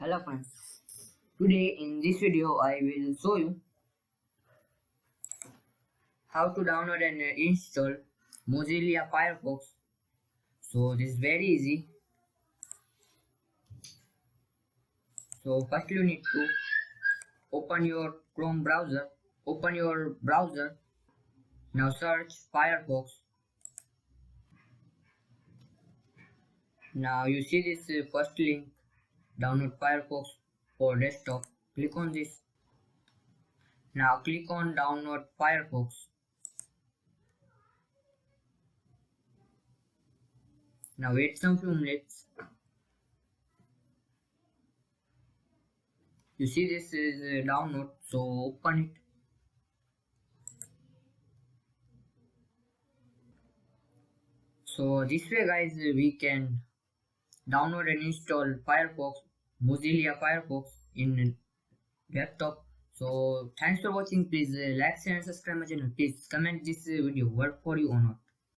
Hello friends, today in this video I will show you how to download and install Mozilla Firefox. So this is very easy. So first you need to open your Chrome browser. Open your browser. Now search Firefox. Now you see this first link, download Firefox for desktop. Click on this. Now click on download Firefox. Now wait some few minutes. You see this is download, so open it. So this way guys we can download and install Firefox, Mozilla Firefox in laptop. So thanks for watching. Please like, share and subscribe my channel. Please comment this video work for you or not.